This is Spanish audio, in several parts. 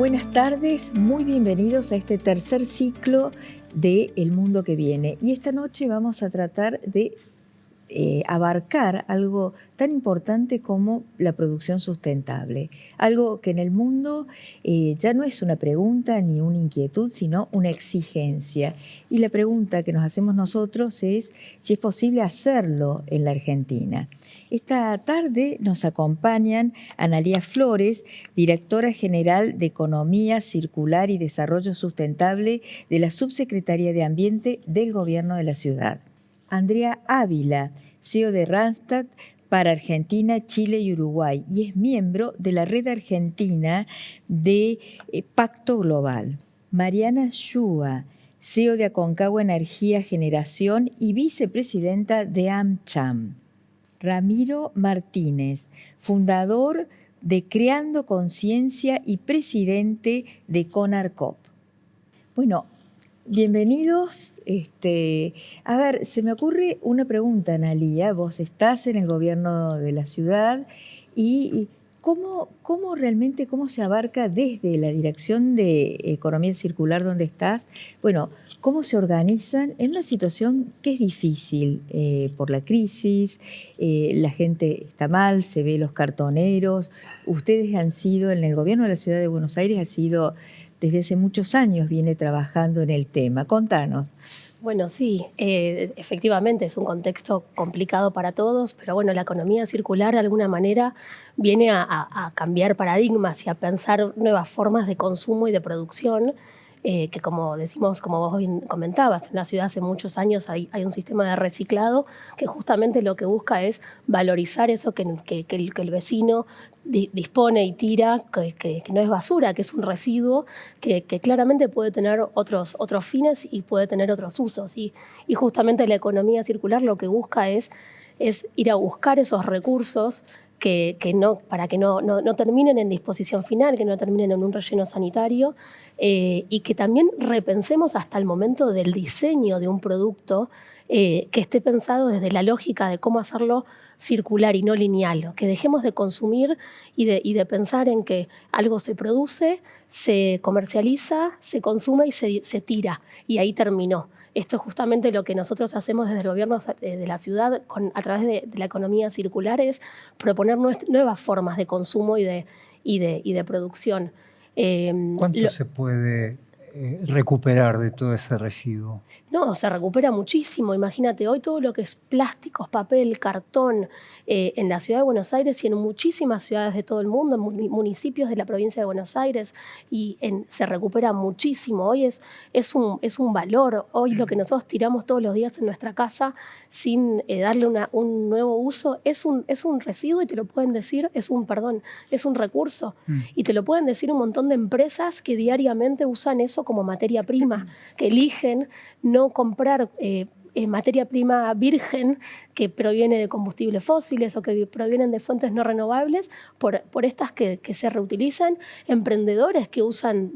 Buenas tardes, muy bienvenidos a este tercer ciclo de El Mundo que Viene. Y esta noche vamos a tratar de abarcar algo tan importante como la producción sustentable. Algo que en el mundo ya no es una pregunta ni una inquietud, sino una exigencia. Y la pregunta que nos hacemos nosotros es si es posible hacerlo en la Argentina. Esta tarde nos acompañan Analía Flores, directora general de Economía Circular y Desarrollo Sustentable de la Subsecretaría de Ambiente del Gobierno de la Ciudad. Andrea Ávila, CEO de Randstad para Argentina, Chile y Uruguay, y es miembro de la Red Argentina de Pacto Global. Mariana Shua, CEO de Aconcagua Energía Generación y vicepresidenta de AmCham. Ramiro Martínez, fundador de Creando Conciencia y presidente de CONARCOP. Bueno, bienvenidos. A ver, se me ocurre una pregunta, Analía. Vos estás en el gobierno de la ciudad y ¿cómo se abarca desde la Dirección de Economía Circular donde estás? Bueno, ¿cómo se organizan en una situación que es difícil por la crisis? La gente está mal, se ve los cartoneros. Ustedes han sido, en el gobierno de la ciudad de Buenos Aires, ha sido desde hace muchos años viene trabajando en el tema. Contanos. Bueno, sí, efectivamente es un contexto complicado para todos, pero bueno, la economía circular de alguna manera viene a cambiar paradigmas y a pensar nuevas formas de consumo y de producción, que como decimos, como vos bien comentabas, en la ciudad hace muchos años hay un sistema de reciclado que justamente lo que busca es valorizar eso que el vecino dispone y tira, que no es basura, que es un residuo que claramente puede tener otros fines y puede tener otros usos. Y justamente la economía circular lo que busca es ir a buscar esos recursos para que no terminen en disposición final, que no terminen en un relleno sanitario, y que también repensemos hasta el momento del diseño de un producto que esté pensado desde la lógica de cómo hacerlo circular y no lineal, que dejemos de consumir y de pensar en que algo se produce, se comercializa, se consume y se tira, y ahí terminó. Esto es justamente lo que nosotros hacemos desde el gobierno de la ciudad a través de la economía circular, es proponer nuevas formas de consumo y de producción. ¿Cuánto se puede recuperar de todo ese residuo? No, se recupera muchísimo. Imagínate, hoy todo lo que es plásticos, papel, cartón, en la ciudad de Buenos Aires y en muchísimas ciudades de todo el mundo, en municipios de la provincia de Buenos Aires, se recupera muchísimo. Hoy es un valor. Hoy lo que nosotros tiramos todos los días en nuestra casa sin darle un nuevo uso es un residuo, y te lo pueden decir, es un recurso. Y te lo pueden decir un montón de empresas que diariamente usan eso como materia prima, que eligen no comprar materia prima virgen que proviene de combustibles fósiles o que provienen de fuentes no renovables por estas que se reutilizan, emprendedores que usan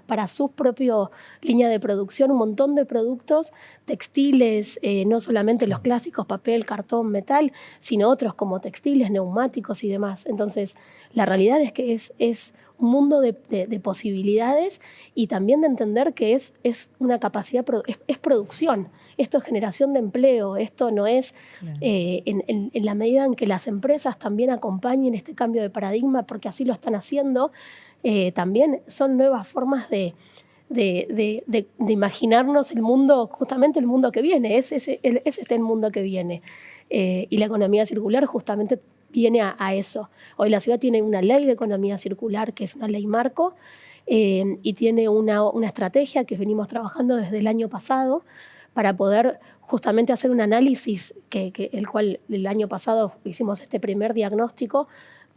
para su propia línea de producción un montón de productos textiles, no solamente los clásicos papel, cartón, metal, sino otros como textiles, neumáticos y demás. Entonces, la realidad es que es un mundo de posibilidades, y también de entender que es una capacidad, es producción, esto es generación de empleo, esto no es, en la medida en que las empresas también acompañen este cambio de paradigma, porque así lo están haciendo, también son nuevas formas de imaginarnos el mundo, justamente el mundo que viene, es el mundo que viene. Y la economía circular justamente viene a eso. Hoy la ciudad tiene una ley de economía circular, que es una ley marco, y tiene una estrategia que venimos trabajando desde el año pasado para poder justamente hacer un análisis, el cual el año pasado hicimos este primer diagnóstico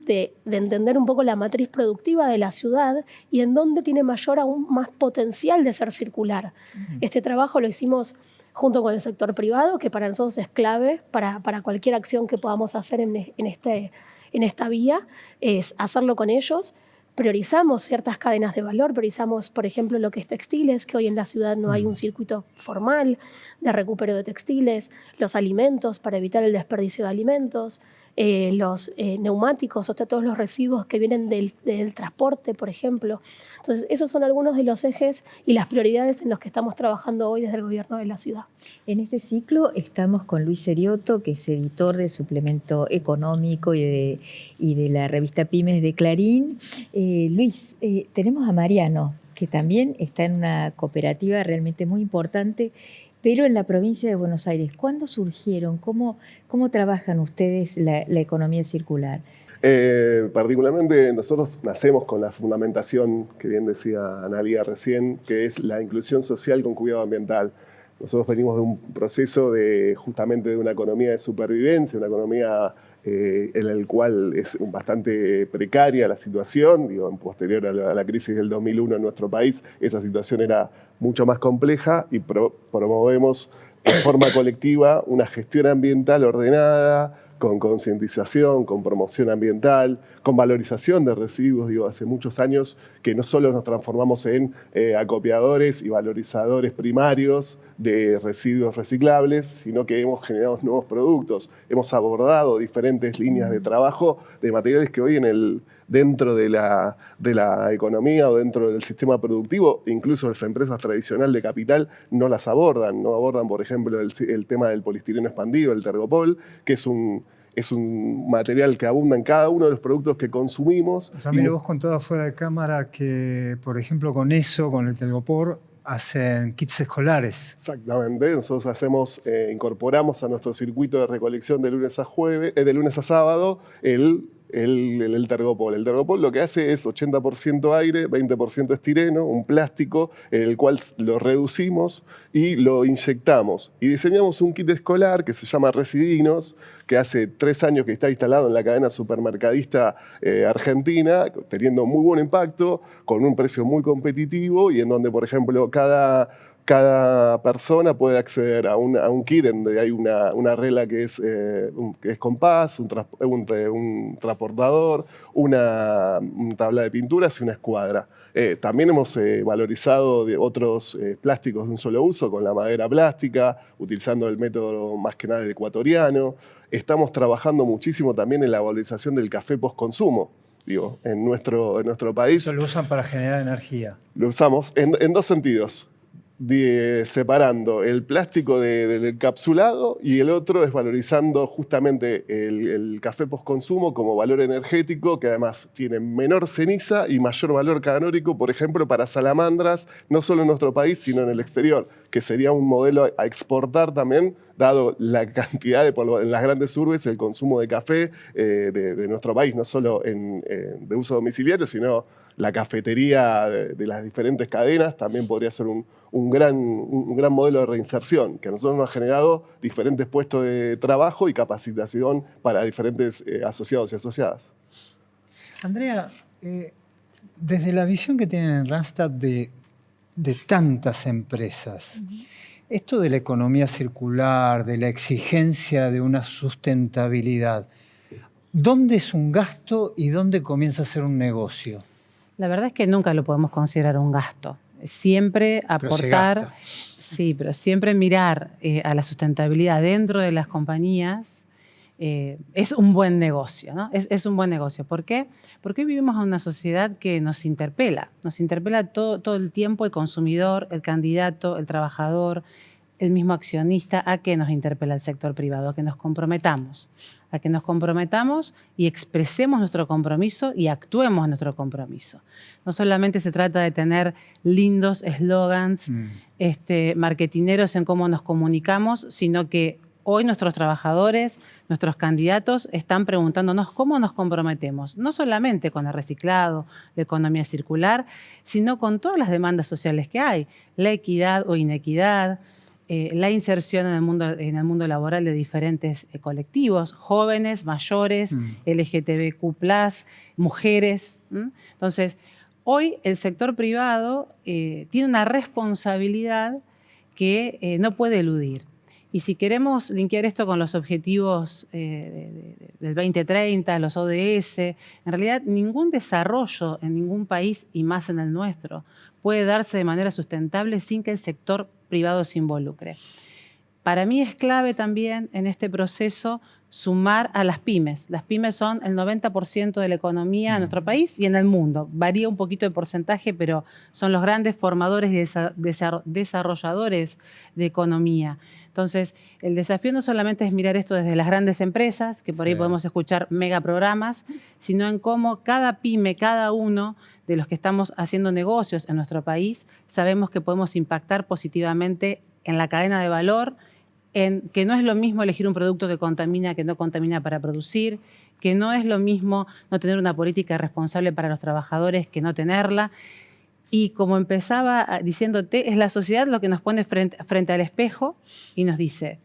de entender un poco la matriz productiva de la ciudad y en dónde tiene aún más potencial de ser circular. Este trabajo lo hicimos junto con el sector privado, que para nosotros es clave para cualquier acción que podamos hacer en esta vía, es hacerlo con ellos. Priorizamos ciertas cadenas de valor, priorizamos, por ejemplo, lo que es textiles, que hoy en la ciudad no hay un circuito formal de recupero de textiles, los alimentos para evitar el desperdicio de alimentos, los neumáticos, o sea, todos los residuos que vienen del transporte, por ejemplo. Entonces, esos son algunos de los ejes y las prioridades en los que estamos trabajando hoy desde el gobierno de la ciudad. En este ciclo estamos con Luis Serioto, que es editor del suplemento económico y de la revista Pymes de Clarín. Luis, tenemos a Mariano, que también está en una cooperativa realmente muy importante, pero en la provincia de Buenos Aires. ¿Cuándo surgieron? ¿Cómo trabajan ustedes la economía circular? Particularmente nosotros nacemos con la fundamentación que bien decía Analía recién, que es la inclusión social con cuidado ambiental. Nosotros venimos de un proceso justamente de una economía de supervivencia, una economía en el cual es bastante precaria la situación. Digo, en posterior a la crisis del 2001 en nuestro país, esa situación era mucho más compleja y promovemos de forma colectiva una gestión ambiental ordenada, con concientización, con promoción ambiental, con valorización de residuos. Digo, hace muchos años que no solo nos transformamos en acopiadores y valorizadores primarios de residuos reciclables, sino que hemos generado nuevos productos. Hemos abordado diferentes líneas de trabajo de materiales que hoy dentro de la economía o dentro del sistema productivo, incluso las empresas tradicionales de capital no las abordan. No abordan, por ejemplo, el tema del poliestireno expandido, el Tergopol, que es un material que abunda en cada uno de los productos que consumimos. Ramiro, vos contabas fuera de cámara que, por ejemplo, con el Tergopol, hacen kits escolares. Exactamente. Nosotros incorporamos a nuestro circuito de recolección de lunes a sábado el Tergopol. El Tergopol lo que hace es 80% aire, 20% estireno, un plástico en el cual lo reducimos y lo inyectamos. Y diseñamos un kit escolar que se llama Residinos, que hace 3 años que está instalado en la cadena supermercadista argentina, teniendo muy buen impacto, con un precio muy competitivo y en donde, por ejemplo, cada persona puede acceder a un kit donde hay una regla que es compás, un transportador, una tabla de pinturas y una escuadra. También hemos valorizado otros plásticos de un solo uso con la madera plástica, utilizando el método más que nada del ecuatoriano. Estamos trabajando muchísimo también en la valorización del café post-consumo. Digo, en nuestro país. Eso lo usan para generar energía. Lo usamos en 2 sentidos. Separando el plástico del encapsulado y el otro es valorizando justamente el café postconsumo como valor energético, que además tiene menor ceniza y mayor valor calórico, por ejemplo, para salamandras, no solo en nuestro país, sino en el exterior, que sería un modelo a exportar también, dado la cantidad en las grandes urbes, el consumo de café de nuestro país, no solo de uso domiciliario, sino la cafetería de las diferentes cadenas también podría ser un gran modelo de reinserción, que a nosotros nos ha generado diferentes puestos de trabajo y capacitación para diferentes asociados y asociadas. Andrea, desde la visión que tienen en Randstad de tantas empresas, esto de la economía circular, de la exigencia de una sustentabilidad, ¿dónde es un gasto y dónde comienza a ser un negocio? La verdad es que nunca lo podemos considerar un gasto. Siempre aportar, sí, pero siempre mirar a la sustentabilidad dentro de las compañías es un buen negocio, ¿no? Es un buen negocio. ¿Por qué? Porque hoy vivimos en una sociedad que nos interpela todo el tiempo el consumidor, el candidato, el trabajador, el mismo accionista. ¿A qué nos interpela el sector privado? A que nos comprometamos y expresemos nuestro compromiso y actuemos nuestro compromiso. No solamente se trata de tener lindos eslogans marketineros en cómo nos comunicamos, sino que hoy nuestros trabajadores, nuestros candidatos están preguntándonos cómo nos comprometemos, no solamente con el reciclado, la economía circular, sino con todas las demandas sociales que hay, la equidad o inequidad, la inserción en el mundo laboral de diferentes colectivos, jóvenes, mayores, LGTBQ+, mujeres. Entonces, hoy el sector privado tiene una responsabilidad que no puede eludir. Y si queremos linkear esto con los objetivos del 2030, los ODS, en realidad ningún desarrollo en ningún país, y más en el nuestro, puede darse de manera sustentable sin que el sector privado se involucre. Para mí es clave también en este proceso sumar a las pymes. Las pymes son el 90% de la economía en nuestro país y en el mundo. Varía un poquito el porcentaje, pero son los grandes formadores y desarrolladores de economía. Entonces, el desafío no solamente es mirar esto desde las grandes empresas, que por ahí podemos escuchar megaprogramas, sino en cómo cada pyme, cada uno de los que estamos haciendo negocios en nuestro país, sabemos que podemos impactar positivamente en la cadena de valor, en que no es lo mismo elegir un producto que contamina que no contamina para producir, que no es lo mismo no tener una política responsable para los trabajadores que no tenerla. Y como empezaba diciéndote, es la sociedad lo que nos pone frente al espejo y nos dice,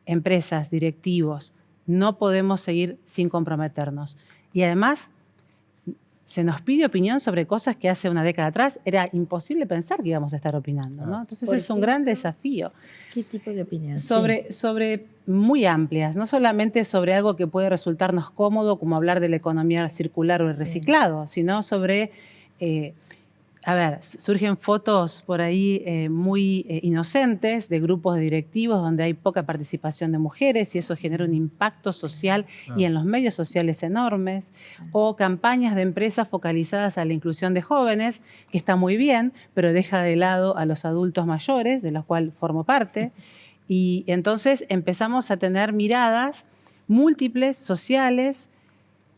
empresas, directivos, no podemos seguir sin comprometernos. Y además, se nos pide opinión sobre cosas que hace una década atrás era imposible pensar que íbamos a estar opinando, ¿no? Entonces es un gran desafío. ¿Qué tipo de opinión? Sobre muy amplias, no solamente sobre algo que puede resultarnos cómodo, como hablar de la economía circular o el reciclado, sino sobre... surgen fotos por ahí muy inocentes de grupos de directivos donde hay poca participación de mujeres y eso genera un impacto social y en los medios sociales enormes, o campañas de empresas focalizadas a la inclusión de jóvenes, que está muy bien, pero deja de lado a los adultos mayores, de los cuales formo parte, y entonces empezamos a tener miradas múltiples, sociales,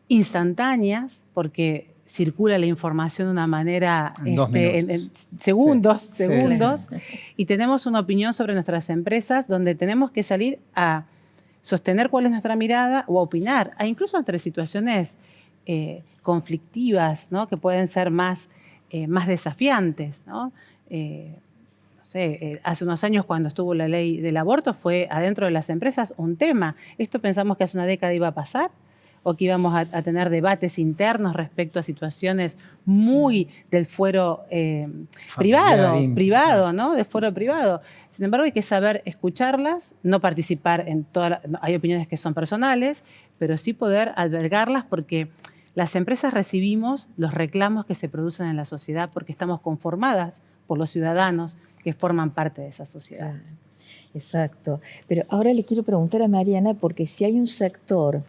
instantáneas, porque circula la información de una manera en segundos, y tenemos una opinión sobre nuestras empresas donde tenemos que salir a sostener cuál es nuestra mirada o a opinar, incluso entre situaciones conflictivas, ¿no? Que pueden ser más desafiantes, ¿no? Hace unos años cuando estuvo la ley del aborto fue adentro de las empresas un tema. ¿Esto pensamos que hace una década iba a pasar? ¿O que íbamos a tener debates internos respecto a situaciones muy del fuero privado, ¿no? Del fuero privado. Sin embargo, hay que saber escucharlas, no participar en todas hay opiniones que son personales, pero sí poder albergarlas porque las empresas recibimos los reclamos que se producen en la sociedad porque estamos conformadas por los ciudadanos que forman parte de esa sociedad. Claro. Exacto. Pero ahora le quiero preguntar a Mariana, porque si hay un sector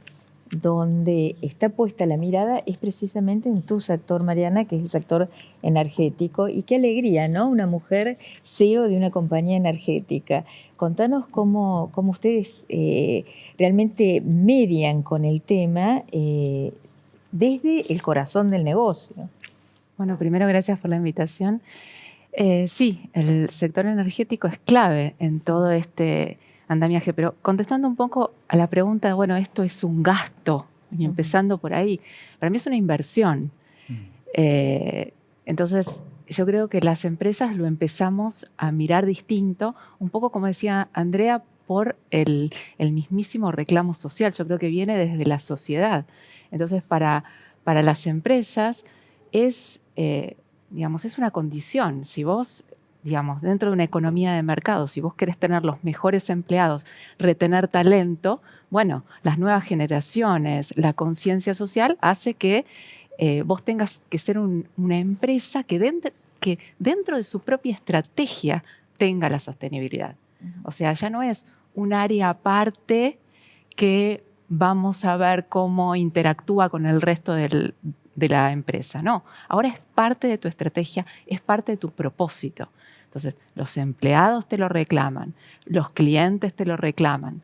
donde está puesta la mirada es precisamente en tu sector, Mariana, que es el sector energético. Y qué alegría, ¿no? Una mujer CEO de una compañía energética. Contanos cómo ustedes realmente median con el tema desde el corazón del negocio. Bueno, primero gracias por la invitación. Sí, el sector energético es clave en todo este andamiaje, pero contestando un poco a la pregunta, bueno, esto es un gasto, y empezando por ahí, para mí es una inversión. Entonces, yo creo que las empresas lo empezamos a mirar distinto, un poco como decía Andrea, por el mismísimo reclamo social. Yo creo que viene desde la sociedad. Entonces, para las empresas es una condición. Si vos dentro de una economía de mercado, si vos querés tener los mejores empleados, retener talento, bueno, las nuevas generaciones, la conciencia social hace que vos tengas que ser una empresa que dentro de su propia estrategia tenga la sostenibilidad. O sea, ya no es un área aparte que vamos a ver cómo interactúa con el resto de la empresa. No, ahora es parte de tu estrategia, es parte de tu propósito. Entonces, los empleados te lo reclaman, los clientes te lo reclaman,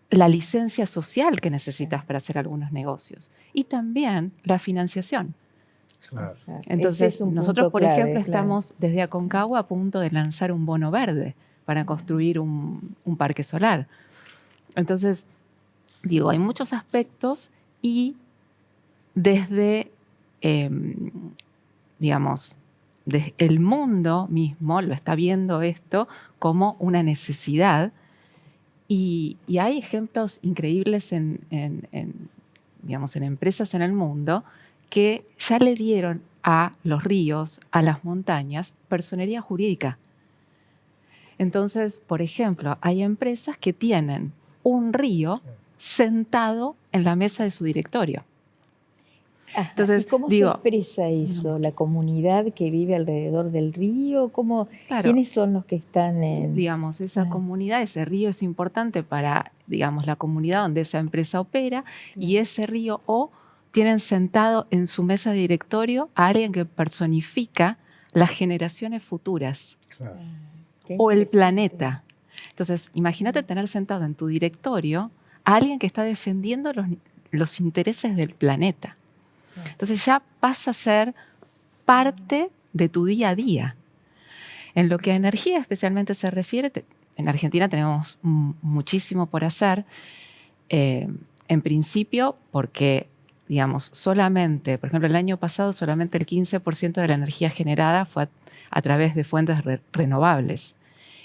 la licencia social que necesitas para hacer algunos negocios y también la financiación. Claro. Entonces, nosotros, por ejemplo, estamos desde Aconcagua a punto de lanzar un bono verde para construir un parque solar. Entonces, hay muchos aspectos y desde, el mundo mismo lo está viendo esto como una necesidad y hay ejemplos increíbles en empresas en el mundo que ya le dieron a los ríos, a las montañas, personería jurídica. Entonces, por ejemplo, hay empresas que tienen un río sentado en la mesa de su directorio. Ajá. Entonces, ¿Y cómo se expresa eso? ¿La comunidad que vive alrededor del río? Claro, ¿Quiénes son los que están en...? digamos, esa comunidad, ese río es importante para, digamos, la comunidad donde esa empresa opera, y ese río tienen sentado en su mesa de directorio a alguien que personifica las generaciones futuras o el planeta. Entonces, imagínate tener sentado en tu directorio a alguien que está defendiendo los intereses del planeta. Entonces ya pasa a ser parte de tu día a día. En lo que a energía especialmente se refiere, en Argentina tenemos muchísimo por hacer. En principio, porque, digamos, solamente, por ejemplo, el año pasado solamente el 15% de la energía generada fue a través de fuentes renovables.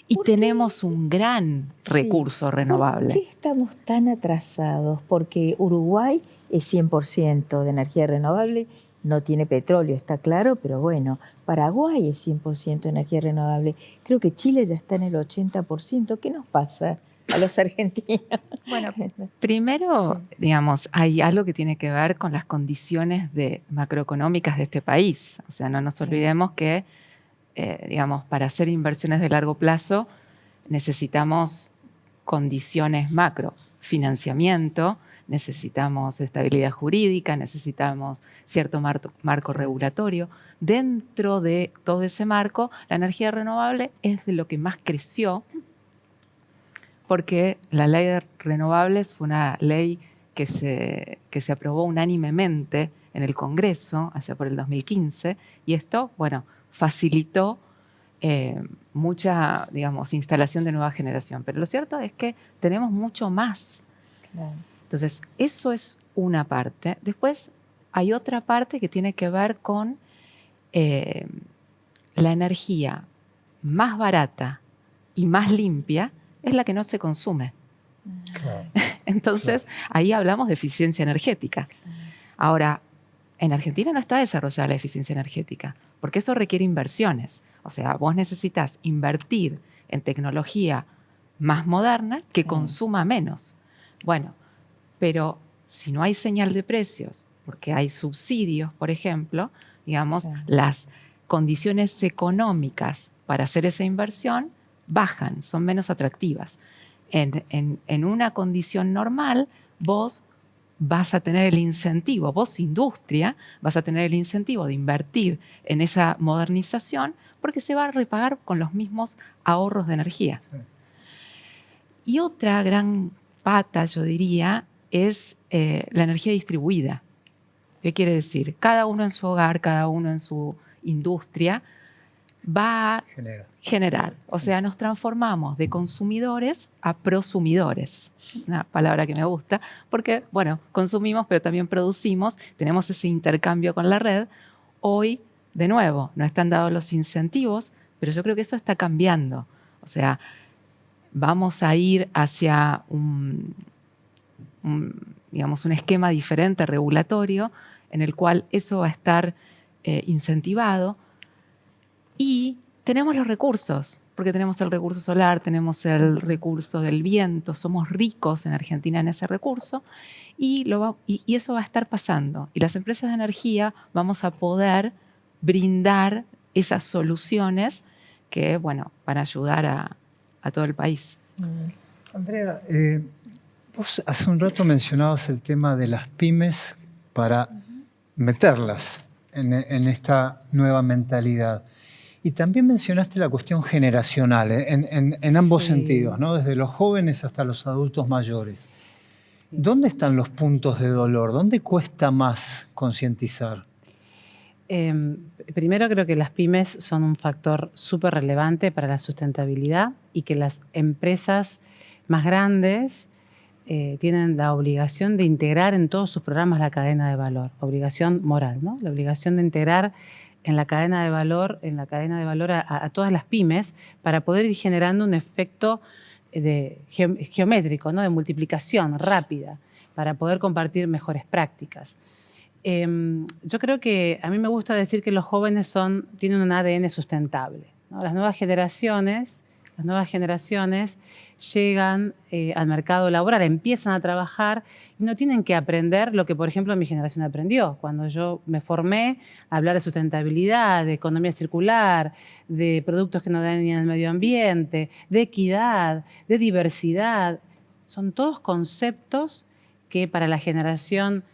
Y tenemos un gran recurso renovable. ¿Por qué estamos tan atrasados? Porque Uruguay es 100% de energía renovable, no tiene petróleo, está claro, pero bueno, Paraguay es 100% de energía renovable. Creo que Chile ya está en el 80%. ¿Qué nos pasa a los argentinos? Bueno, primero, digamos, hay algo que tiene que ver con las condiciones macroeconómicas de este país. O sea, no nos olvidemos que digamos, para hacer inversiones de largo plazo necesitamos condiciones macro, financiamiento, necesitamos estabilidad jurídica, necesitamos cierto marco regulatorio. Dentro de todo ese marco, la energía renovable es de lo que más creció, porque la ley de renovables fue una ley que se aprobó unánimemente en el Congreso allá por el 2015, y esto, bueno, facilitó mucha, digamos, instalación de nueva generación. Pero lo cierto es que tenemos mucho más. Claro. Entonces, eso es una parte. Después hay otra parte que tiene que ver con la energía más barata y más limpia es la que no se consume. Claro. Entonces, ahí hablamos de eficiencia energética. Ahora, en Argentina no está desarrollada la eficiencia energética, porque eso requiere inversiones. O sea, vos necesitas invertir en tecnología más moderna que consuma menos. Bueno, pero si no hay señal de precios, porque hay subsidios, por ejemplo, digamos, las condiciones económicas para hacer esa inversión bajan, son menos atractivas. En una condición normal, vos vas a tener el incentivo, vos industria, vas a tener el incentivo de invertir en esa modernización porque se va a repagar con los mismos ahorros de energía. Sí. Y otra gran pata, yo diría, es la energía distribuida. ¿Qué quiere decir? Cada uno en su hogar, cada uno en su industria va a generar. O sea, nos transformamos de consumidores a prosumidores. Una palabra que me gusta, porque, bueno, consumimos, pero también producimos, tenemos ese intercambio con la red. Hoy, de nuevo, no están dados los incentivos, pero yo creo que eso está cambiando. O sea, vamos a ir hacia digamos, un esquema diferente regulatorio en el cual eso va a estar incentivado. Y tenemos los recursos, porque tenemos el recurso solar, tenemos el recurso del viento, somos ricos en Argentina en ese recurso, y eso va a estar pasando. Y las empresas de energía vamos a poder brindar esas soluciones que, bueno, van a ayudar a todo el país. Andrea, vos hace un rato mencionabas el tema de las pymes para meterlas en esta nueva mentalidad. Y también mencionaste la cuestión generacional, en ambos sentidos, ¿no? Desde los jóvenes hasta los adultos mayores. ¿Dónde están los puntos de dolor? ¿Dónde cuesta más concientizar? Primero creo que las pymes son un factor súper relevante para la sustentabilidad y que las empresas más grandes tienen la obligación de integrar en todos sus programas la cadena de valor, obligación moral, ¿no? La obligación de integrar en la cadena de valor, a todas las pymes para poder ir generando un efecto geométrico, ¿no? De multiplicación rápida, para poder compartir mejores prácticas. Yo creo que a mí me gusta decir que los jóvenes tienen un ADN sustentable, ¿no? Las nuevas generaciones las nuevas generaciones llegan al mercado laboral, empiezan a trabajar y no tienen que aprender lo que, por ejemplo, mi generación aprendió. Cuando yo me formé a hablar de sustentabilidad, de economía circular, de productos que no dañan el medio ambiente, de equidad, de diversidad, son todos conceptos que para la generación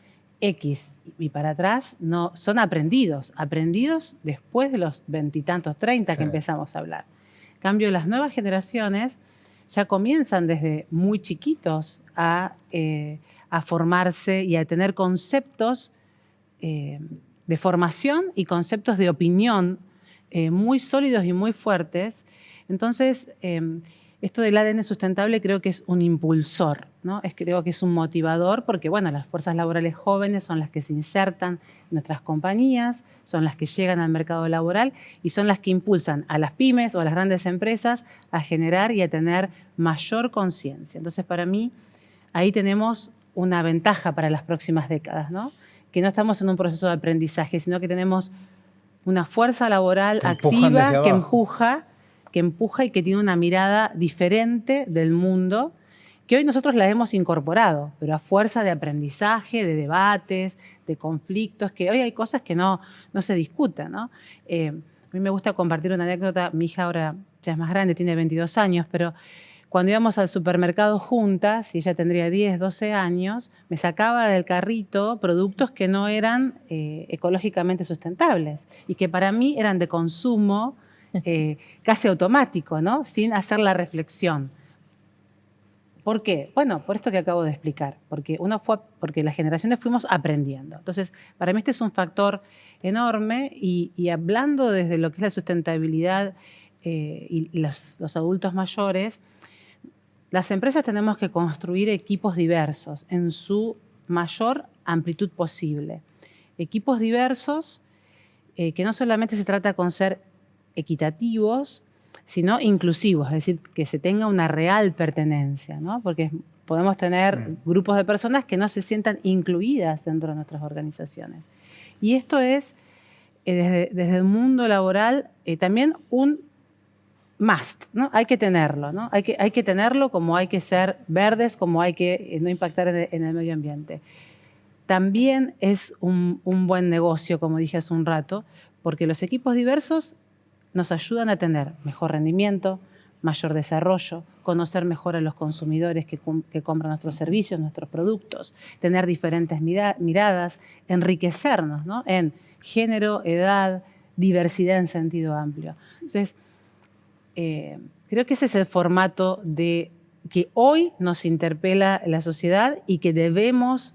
X y para atrás no son aprendidos después de los 20 y tantos, 30 que empezamos a hablar. En cambio, las nuevas generaciones ya comienzan desde muy chiquitos a formarse y a tener conceptos de formación y conceptos de opinión muy sólidos y muy fuertes. Entonces, esto del ADN sustentable creo que es un impulsor, ¿no? Creo que es un motivador porque, bueno, las fuerzas laborales jóvenes son las que se insertan en nuestras compañías, son las que llegan al mercado laboral y son las que impulsan a las pymes o a las grandes empresas a generar y a tener mayor conciencia. Entonces, para mí, ahí tenemos una ventaja para las próximas décadas, ¿no? Que no estamos en un proceso de aprendizaje, sino que tenemos una fuerza laboral activa que empuja y que tiene una mirada diferente del mundo, que hoy nosotros la hemos incorporado, pero a fuerza de aprendizaje, de debates, de conflictos, que hoy hay cosas que no se discuten, ¿no? A mí me gusta compartir una anécdota. Mi hija ahora ya es más grande, tiene 22 años, pero cuando íbamos al supermercado juntas, y ella tendría 10, 12 años, me sacaba del carrito productos que no eran ecológicamente sustentables y que para mí eran de consumo casi automático, ¿no? Sin hacer la reflexión. ¿Por qué? Bueno, por esto que acabo de explicar, porque las generaciones fuimos aprendiendo. Entonces, para mí este es un factor enorme y hablando desde lo que es la sustentabilidad y los adultos mayores, las empresas tenemos que construir equipos diversos en su mayor amplitud posible. Equipos diversos que no solamente se trata con ser equitativos, sino inclusivos, es decir, que se tenga una real pertenencia, ¿no? Porque podemos tener grupos de personas que no se sientan incluidas dentro de nuestras organizaciones. Y esto es, desde el mundo laboral, también un must, ¿no? Hay que tenerlo, ¿no? Hay que tenerlo, como hay que ser verdes, como hay que no impactar en el medio ambiente. También es un buen negocio, como dije hace un rato, porque los equipos diversos nos ayudan a tener mejor rendimiento, mayor desarrollo, conocer mejor a los consumidores que compran nuestros servicios, nuestros productos, tener diferentes miradas, enriquecernos, ¿no? En género, edad, diversidad en sentido amplio. Entonces, creo que ese es el formato que hoy nos interpela la sociedad y que debemos,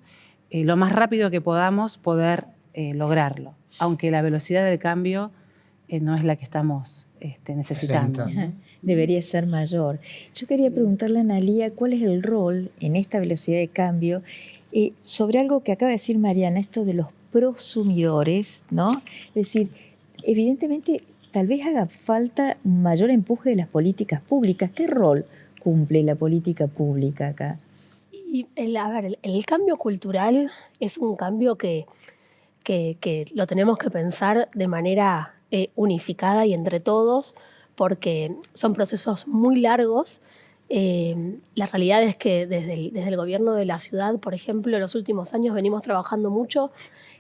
lo más rápido que podamos, poder lograrlo, aunque la velocidad del cambio no es la que estamos necesitando. Debería ser mayor. Yo quería preguntarle a Analía cuál es el rol en esta velocidad de cambio sobre algo que acaba de decir Mariana, esto de los prosumidores, ¿no? Es decir, evidentemente tal vez haga falta un mayor empuje de las políticas públicas. ¿Qué rol cumple la política pública acá? Y el cambio cultural es un cambio que lo tenemos que pensar de manera unificada y entre todos, porque son procesos muy largos. La realidad es que desde el gobierno de la ciudad, por ejemplo, en los últimos años venimos trabajando mucho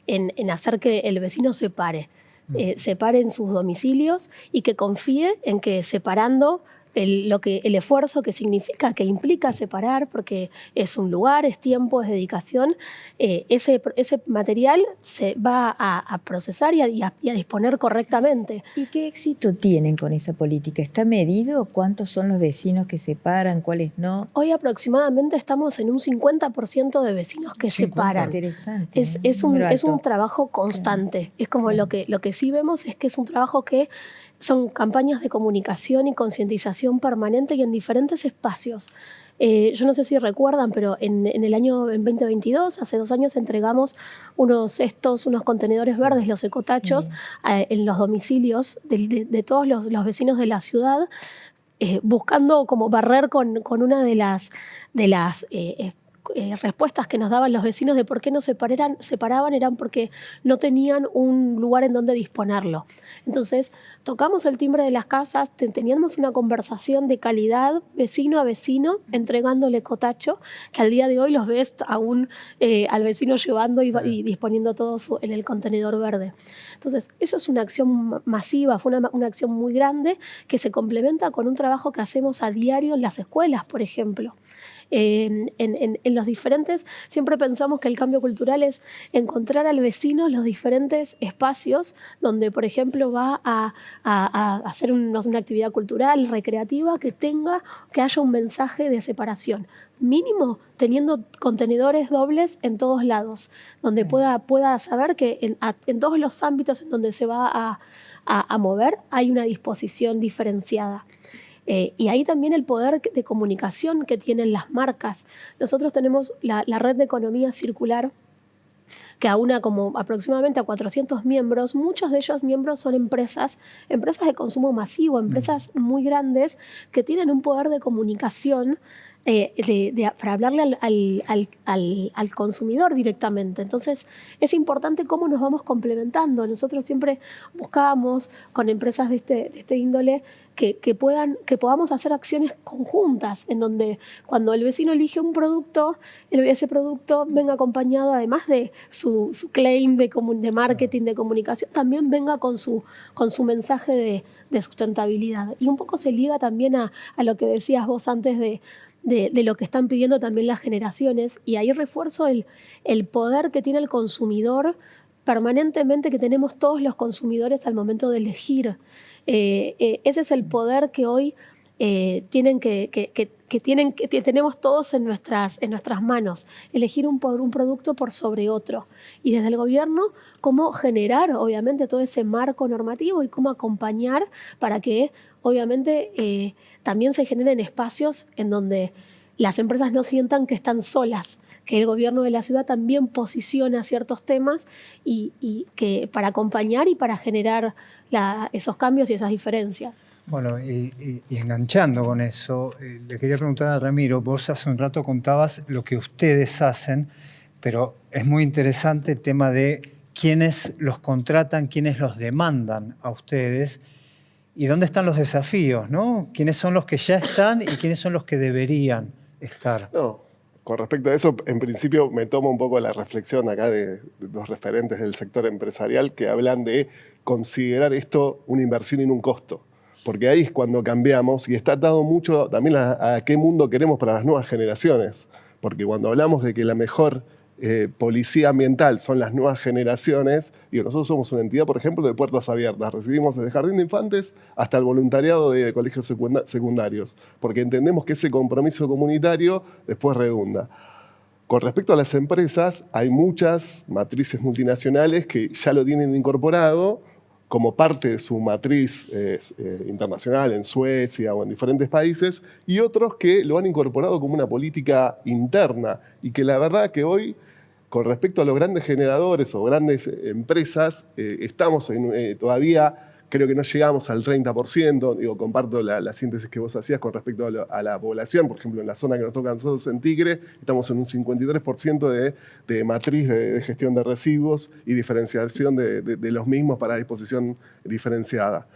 en hacer que el vecino se pare en sus domicilios y que confíe en que separando el esfuerzo que significa, que implica separar, porque es un lugar, es tiempo, es dedicación, ese material se va a procesar y a disponer correctamente. ¿Y qué éxito tienen con esa política? ¿Está medido? ¿Cuántos son los vecinos que separan? ¿Cuáles no? Hoy aproximadamente estamos en un 50% de vecinos que separan. Interesante. Es un trabajo constante. Claro. Es como lo que sí vemos es que es un trabajo que son campañas de comunicación y concientización permanente y en diferentes espacios. Yo no sé si recuerdan, pero en 2022, hace 2 años, entregamos unos contenedores verdes, los ecotachos, en los domicilios de todos los vecinos de la ciudad, buscando como barrer con una de las respuestas que nos daban los vecinos de por qué nos separaban eran porque no tenían un lugar en donde disponerlo. Entonces, tocamos el timbre de las casas, teníamos una conversación de calidad, vecino a vecino, entregándole cotacho, que al día de hoy los ves aún al vecino llevando y disponiendo todo en el contenedor verde. Entonces, eso es una acción masiva, fue una acción muy grande que se complementa con un trabajo que hacemos a diario en las escuelas, por ejemplo. En los diferentes, siempre pensamos que el cambio cultural es encontrar al vecino los diferentes espacios donde, por ejemplo, va a hacer una actividad cultural, recreativa, que haya un mensaje de separación. Mínimo teniendo contenedores dobles en todos lados, donde pueda saber que en todos los ámbitos en donde se va a mover hay una disposición diferenciada. Y ahí también el poder de comunicación que tienen las marcas. Nosotros tenemos la red de economía circular, que aúna como aproximadamente a 400 miembros. Muchos de ellos miembros son empresas de consumo masivo, empresas muy grandes que tienen un poder de comunicación para hablarle al consumidor directamente. Entonces, es importante cómo nos vamos complementando. Nosotros siempre buscábamos con empresas de este índole que podamos hacer acciones conjuntas, en donde cuando el vecino elige un producto, ese producto venga acompañado, además de su claim de marketing, de comunicación, también venga con su mensaje de sustentabilidad. Y un poco se liga también a lo que decías vos antes de lo que están pidiendo también las generaciones, y ahí refuerzo el poder que tiene el consumidor permanentemente, que tenemos todos los consumidores al momento de elegir. Ese es el poder que hoy tenemos todos en nuestras manos, elegir un producto por sobre otro. Y desde el gobierno, cómo generar, obviamente, todo ese marco normativo y cómo acompañar para que, obviamente, también se generen espacios en donde las empresas no sientan que están solas, que el gobierno de la ciudad también posiciona ciertos temas y que para acompañar y para generar esos cambios y esas diferencias. Bueno, y enganchando con eso, le quería preguntar a Ramiro, vos hace un rato contabas lo que ustedes hacen, pero es muy interesante el tema de quiénes los contratan, quiénes los demandan a ustedes y dónde están los desafíos, ¿no? ¿Quiénes son los que ya están y quiénes son los que deberían estar? No, con respecto a eso, en principio me tomo un poco la reflexión acá de los referentes del sector empresarial que hablan de considerar esto una inversión y no un costo. Porque ahí es cuando cambiamos y está atado mucho también a qué mundo queremos para las nuevas generaciones. Porque cuando hablamos de que la mejor policía ambiental son las nuevas generaciones, nosotros somos una entidad, por ejemplo, de puertas abiertas. Recibimos desde jardín de infantes hasta el voluntariado de colegios secundarios, porque entendemos que ese compromiso comunitario después redunda. Con respecto a las empresas, hay muchas matrices multinacionales que ya lo tienen incorporado como parte de su matriz internacional en Suecia o en diferentes países, y otros que lo han incorporado como una política interna, y que la verdad que hoy, con respecto a los grandes generadores o grandes empresas, estamos todavía, creo que no llegamos al 30%, comparto la síntesis que vos hacías con respecto a la población. Por ejemplo, en la zona que nos toca a nosotros en Tigre, estamos en un 53% de matriz de gestión de residuos y diferenciación de los mismos para disposición diferenciada.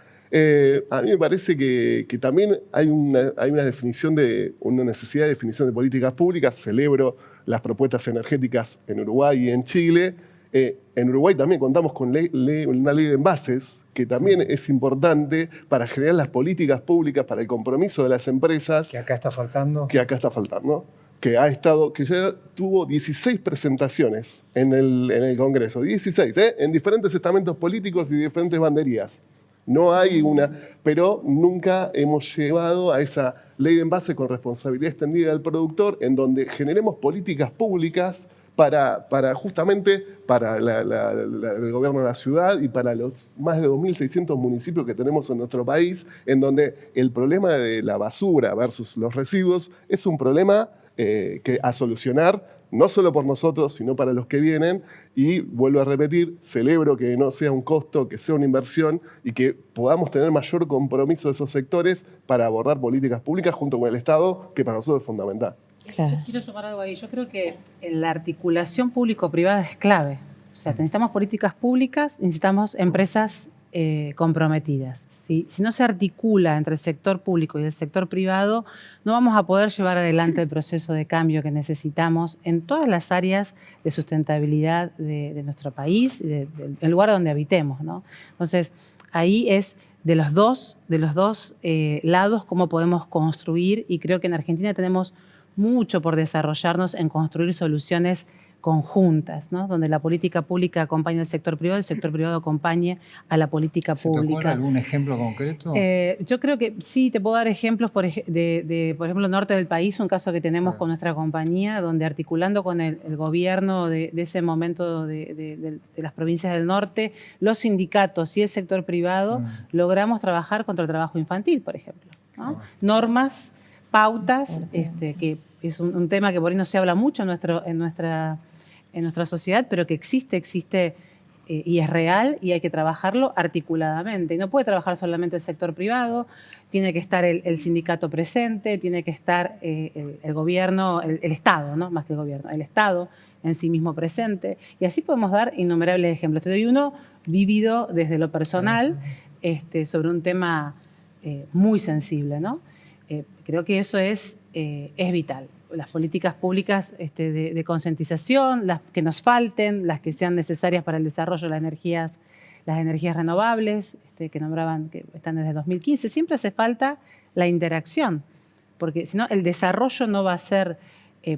A mí me parece que también hay una necesidad de definición de políticas públicas. Celebro las propuestas energéticas en Uruguay y en Chile. En Uruguay también contamos con una ley de envases, que también es importante para generar las políticas públicas para el compromiso de las empresas. Que acá está faltando. Que ya tuvo 16 presentaciones en el Congreso. 16, en diferentes estamentos políticos y diferentes banderías. No hay una, pero nunca hemos llevado a esa ley de envase con responsabilidad extendida del productor, en donde generemos políticas públicas justamente para el gobierno de la ciudad y para los más de 2.600 municipios que tenemos en nuestro país, en donde el problema de la basura versus los residuos es un problema que a solucionar, no solo por nosotros, sino para los que vienen. Y vuelvo a repetir, celebro que no sea un costo, que sea una inversión y que podamos tener mayor compromiso de esos sectores para abordar políticas públicas junto con el Estado, que para nosotros es fundamental. Claro. Yo quiero sumar algo ahí. Yo creo que la articulación público-privada es clave. O sea, necesitamos políticas públicas, necesitamos empresas comprometidas. Si no se articula entre el sector público y el sector privado, no vamos a poder llevar adelante el proceso de cambio que necesitamos en todas las áreas de sustentabilidad de nuestro país y del lugar donde habitemos, ¿no? Entonces, ahí es de los dos lados cómo podemos construir, y creo que en Argentina tenemos mucho por desarrollarnos en construir soluciones conjuntas, ¿no? Donde la política pública acompañe al sector privado, el sector privado acompañe a la política pública. ¿Se te ocurre algún ejemplo concreto? Yo creo que sí, te puedo dar ejemplos por ejemplo, el norte del país, un caso que tenemos con nuestra compañía, donde articulando con el gobierno de ese momento de las provincias del norte, los sindicatos y el sector privado, logramos trabajar contra el trabajo infantil, por ejemplo, ¿no? Normas, pautas, que es un tema que por ahí no se habla mucho en nuestra sociedad, pero que existe y es real, y hay que trabajarlo articuladamente. Y no puede trabajar solamente el sector privado, tiene que estar el sindicato presente, tiene que estar el gobierno, el Estado, ¿no? Más que el gobierno, el Estado en sí mismo presente. Y así podemos dar innumerables ejemplos. Te doy uno vivido desde lo personal, sobre un tema muy sensible, ¿no? Creo que eso es vital. Las políticas públicas de concientización, las que nos falten, las que sean necesarias para el desarrollo de las energías renovables, que nombraban, que están desde el 2015. Siempre hace falta la interacción, porque si no, el desarrollo no va a ser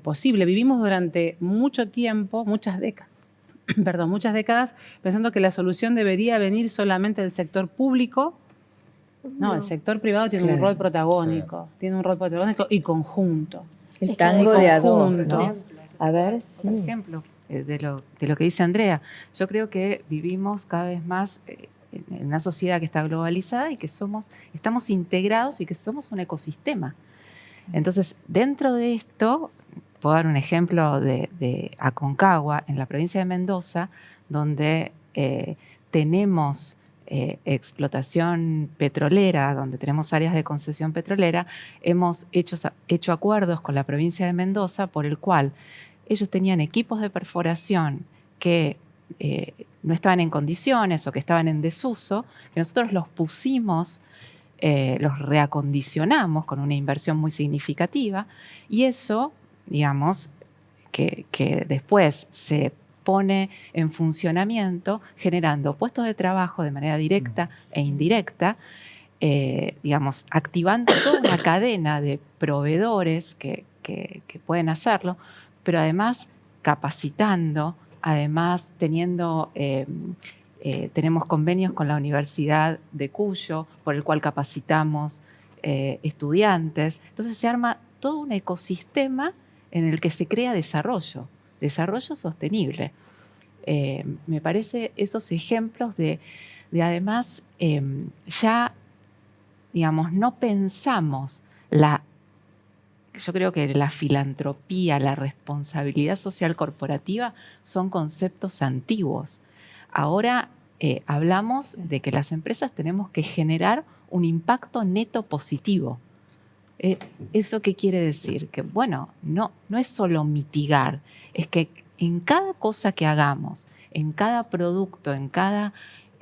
posible. Vivimos durante mucho tiempo, muchas décadas, pensando que la solución debería venir solamente del sector público. No, el sector privado tiene un rol protagónico, y conjunto. El tango de a dos, ¿no? A ver, sí. Por ejemplo, de lo que dice Andrea, yo creo que vivimos cada vez más en una sociedad que está globalizada y que estamos integrados y que somos un ecosistema. Entonces, dentro de esto, puedo dar un ejemplo de Aconcagua, en la provincia de Mendoza, donde tenemos explotación petrolera, donde tenemos áreas de concesión petrolera. Hemos hecho acuerdos con la provincia de Mendoza por el cual ellos tenían equipos de perforación que no estaban en condiciones o que estaban en desuso, que nosotros los pusimos, los reacondicionamos con una inversión muy significativa, y eso, digamos, que después se pone en funcionamiento, generando puestos de trabajo de manera directa e indirecta, digamos, activando toda una cadena de proveedores que pueden hacerlo, pero además capacitando, además tenemos convenios con la Universidad de Cuyo, por el cual capacitamos estudiantes. Entonces se arma todo un ecosistema en el que se crea desarrollo sostenible. Me parece esos ejemplos de además, ya, digamos, no pensamos yo creo que la filantropía, la responsabilidad social corporativa son conceptos antiguos. Ahora hablamos de que las empresas tenemos que generar un impacto neto positivo. ¿Eso qué quiere decir? Que, bueno, no es solo mitigar, es que en cada cosa que hagamos, en cada producto, en cada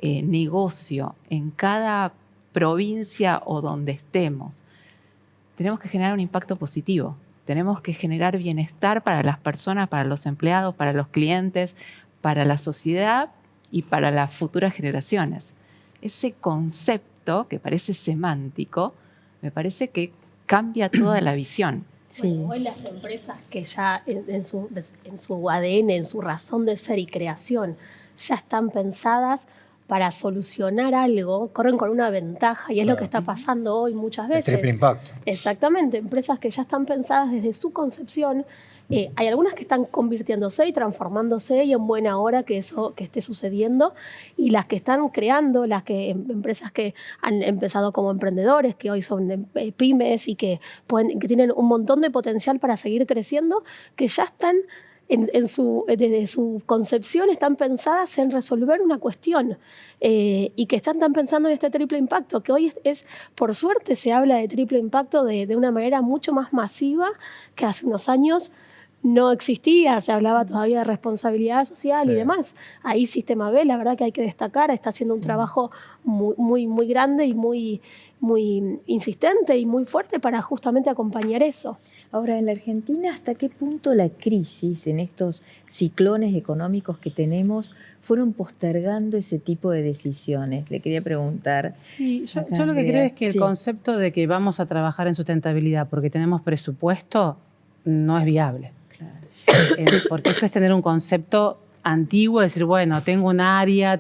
negocio, en cada provincia o donde estemos, tenemos que generar un impacto positivo. Tenemos que generar bienestar para las personas, para los empleados, para los clientes, para la sociedad y para las futuras generaciones. Ese concepto que parece semántico, me parece que cambia toda la visión. Sí. Bueno, hoy las empresas que ya en su ADN, en su razón de ser y creación, ya están pensadas para solucionar algo, corren con una ventaja, y es lo que está pasando hoy muchas veces. El triple impacto. Exactamente, empresas que ya están pensadas desde su concepción. Hay algunas que están convirtiéndose y transformándose, y en buena hora que eso que esté sucediendo, y las que están creando, empresas que han empezado como emprendedores, que hoy son pymes y que tienen un montón de potencial para seguir creciendo, que ya están desde su concepción están pensadas en resolver una cuestión y que están pensando en este triple impacto, que hoy por suerte se habla de triple impacto de una manera mucho más masiva que hace unos años no existía, se hablaba todavía de responsabilidad social y demás. Ahí Sistema B, la verdad que hay que destacar, está haciendo un trabajo muy grande y muy insistente y muy fuerte para justamente acompañar eso. Ahora, en la Argentina, ¿hasta qué punto la crisis en estos ciclones económicos que tenemos fueron postergando ese tipo de decisiones? Le quería preguntar. Sí, yo lo que creo es que el concepto de que vamos a trabajar en sustentabilidad porque tenemos presupuesto no es viable. Porque eso es tener un concepto antiguo, decir, bueno, tengo un área,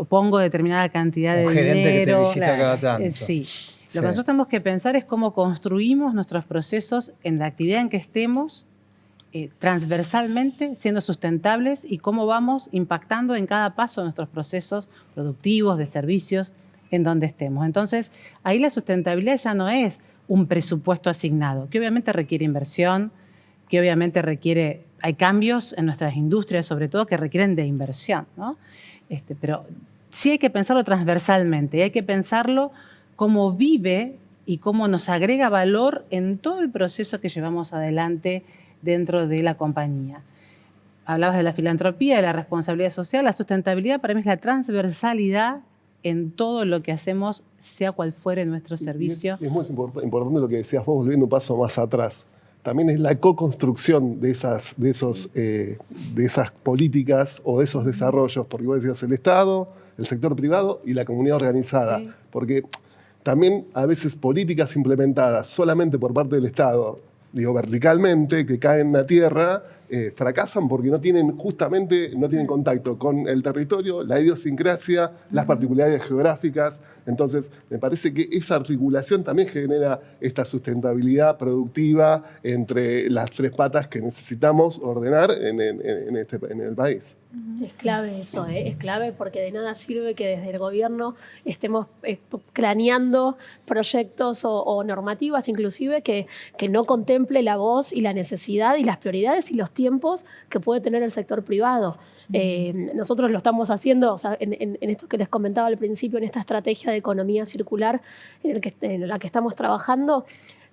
pongo determinada cantidad de dinero. Un gerente que te visita cada tanto. Sí. Lo que nosotros tenemos que pensar es cómo construimos nuestros procesos en la actividad en que estemos, transversalmente, siendo sustentables, y cómo vamos impactando en cada paso nuestros procesos productivos, de servicios, en donde estemos. Entonces, ahí la sustentabilidad ya no es un presupuesto asignado, que obviamente requiere inversión, que obviamente hay cambios en nuestras industrias, sobre todo, que requieren de inversión, ¿no? Pero sí hay que pensarlo transversalmente, y hay que pensarlo cómo vive y cómo nos agrega valor en todo el proceso que llevamos adelante dentro de la compañía. Hablabas de la filantropía, de la responsabilidad social. La sustentabilidad para mí es la transversalidad en todo lo que hacemos, sea cual fuere nuestro servicio. Es muy importante lo que decías vos, volviendo un paso más atrás. También es la co-construcción de esas políticas o de esos desarrollos, porque vos decías el Estado, el sector privado y la comunidad organizada. Sí. Porque también a veces políticas implementadas solamente por parte del Estado, verticalmente, que caen en la tierra, fracasan porque no tienen contacto con el territorio, la idiosincrasia, las particularidades geográficas. Entonces, me parece que esa articulación también genera esta sustentabilidad productiva entre las tres patas que necesitamos ordenar en el país. Es clave eso, es clave porque de nada sirve que desde el gobierno estemos craneando proyectos o normativas inclusive que no contemple la voz y la necesidad y las prioridades y los tiempos que puede tener el sector privado. Nosotros lo estamos haciendo, o sea, en esto que les comentaba al principio, en esta estrategia de economía circular en la que estamos trabajando.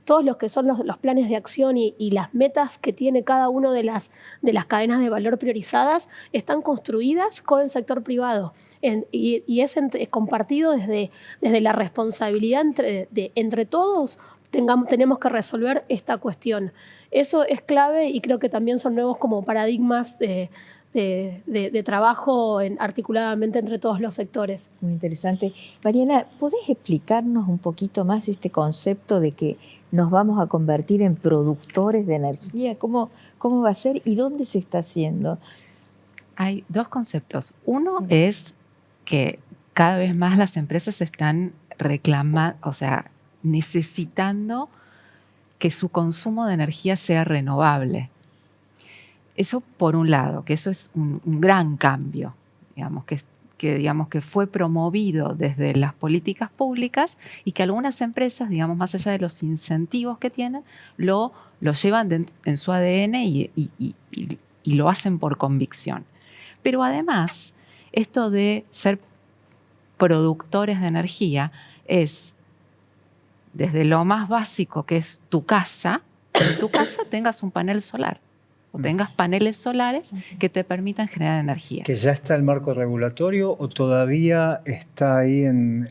Todos los que son los planes de acción y las metas que tiene cada uno de las cadenas de valor priorizadas están construidas con el sector privado y es compartido desde la responsabilidad entre todos. Tenemos que resolver esta cuestión. Eso es clave y creo que también son nuevos como paradigmas de trabajo articuladamente entre todos los sectores. Muy interesante. Mariana, ¿podés explicarnos un poquito más este concepto de que nos vamos a convertir en productores de energía? ¿Cómo va a ser y dónde se está haciendo? Hay dos conceptos. Uno es que cada vez más las empresas están reclamando, o sea, necesitando que su consumo de energía sea renovable. Eso por un lado, que eso es un gran cambio, digamos, que fue promovido desde las políticas públicas y que algunas empresas, digamos, más allá de los incentivos que tienen, lo llevan en su ADN y lo hacen por convicción. Pero además, esto de ser productores de energía es desde lo más básico, que es tu casa, que en tu casa tengas un panel solar. O tengas paneles solares que te permitan generar energía. ¿Que ya está el marco regulatorio o todavía está ahí en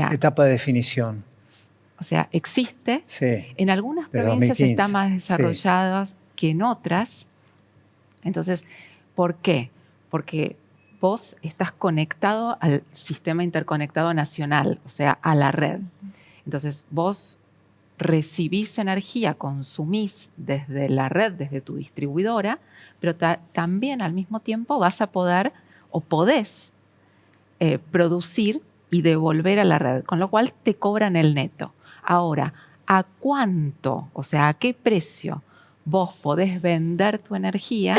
etapa de definición? O sea, existe. Sí. En algunas Desde provincias 2015. está más desarrollada que en otras. Entonces, ¿por qué? Porque vos estás conectado al sistema interconectado nacional, o sea, a la red. Entonces, vos recibís energía, consumís desde la red, desde tu distribuidora, pero también al mismo tiempo vas a poder o podés producir y devolver a la red, con lo cual te cobran el neto. Ahora, ¿a cuánto, o sea, a qué precio vos podés vender tu energía?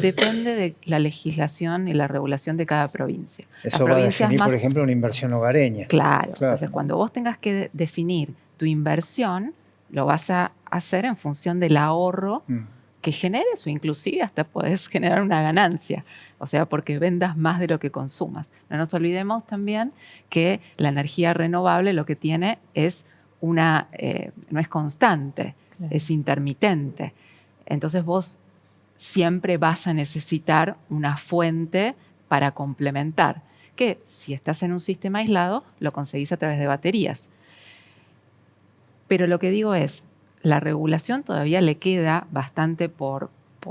Depende de la legislación y la regulación de cada provincia. Eso va a definir, por ejemplo, una inversión hogareña. Claro. Entonces, cuando vos tengas que definir tu inversión, lo vas a hacer en función del ahorro que generes o inclusive hasta podés generar una ganancia, o sea, porque vendas más de lo que consumas. No nos olvidemos también que la energía renovable lo que tiene es no es constante, Claro. es intermitente. Entonces vos siempre vas a necesitar una fuente para complementar, que si estás en un sistema aislado, lo conseguís a través de baterías. Pero lo que digo es, la regulación todavía le queda bastante por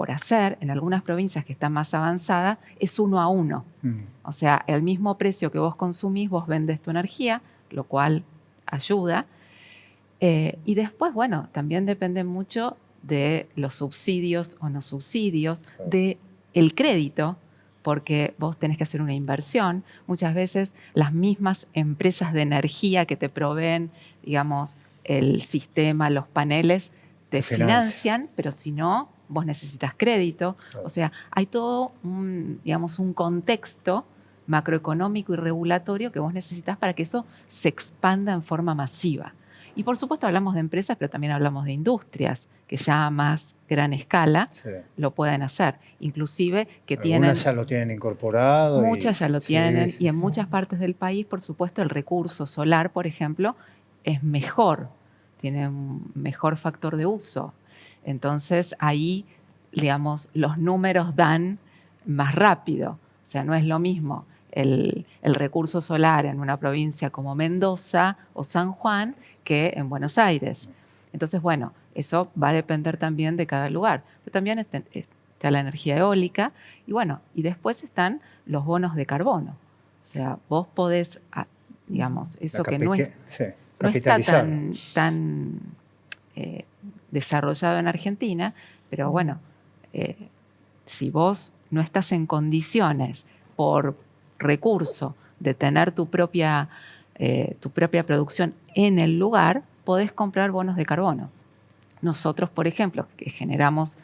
hacer. En algunas provincias que están más avanzadas, es 1 a 1. O sea, el mismo precio que vos consumís, vos vendes tu energía, lo cual ayuda. Y después, bueno, también depende mucho de los subsidios o no subsidios, del crédito, porque vos tenés que hacer una inversión. Muchas veces las mismas empresas de energía que te proveen, digamos, el sistema, los paneles, te financian, pero si no, vos necesitas crédito. O sea, hay todo un contexto macroeconómico y regulatorio que vos necesitas para que eso se expanda en forma masiva. Y por supuesto hablamos de empresas, pero también hablamos de industrias que ya a más gran escala lo pueden hacer. Inclusive que Algunas ya lo tienen incorporado. Muchas ya lo tienen. Y en muchas partes del país, por supuesto, el recurso solar, por ejemplo, es mejor, tiene un mejor factor de uso. Entonces ahí, digamos, los números dan más rápido. O sea, no es lo mismo el recurso solar en una provincia como Mendoza o San Juan que en Buenos Aires. Entonces, bueno, eso va a depender también de cada lugar. Pero también está la energía eólica y bueno, y después están los bonos de carbono. O sea, vos podés, digamos, eso que no está tan desarrollado en Argentina, pero bueno, si vos no estás en condiciones por recurso de tener tu propia producción en el lugar, podés comprar bonos de carbono. Nosotros, por ejemplo, que generamos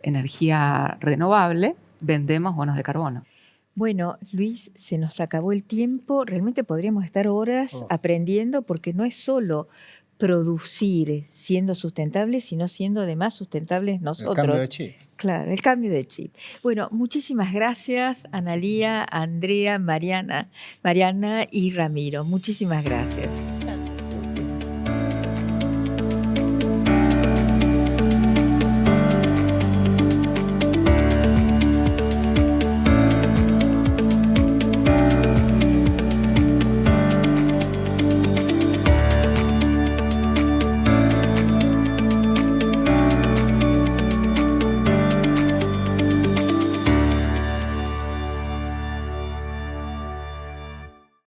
energía renovable, vendemos bonos de carbono. Bueno, Luis, se nos acabó el tiempo. Realmente podríamos estar horas aprendiendo porque no es solo producir siendo sustentables, sino siendo además sustentables nosotros. El cambio de chip. Claro, el cambio de chip. Bueno, muchísimas gracias, Analía, Andrea, Mariana y Ramiro. Muchísimas gracias.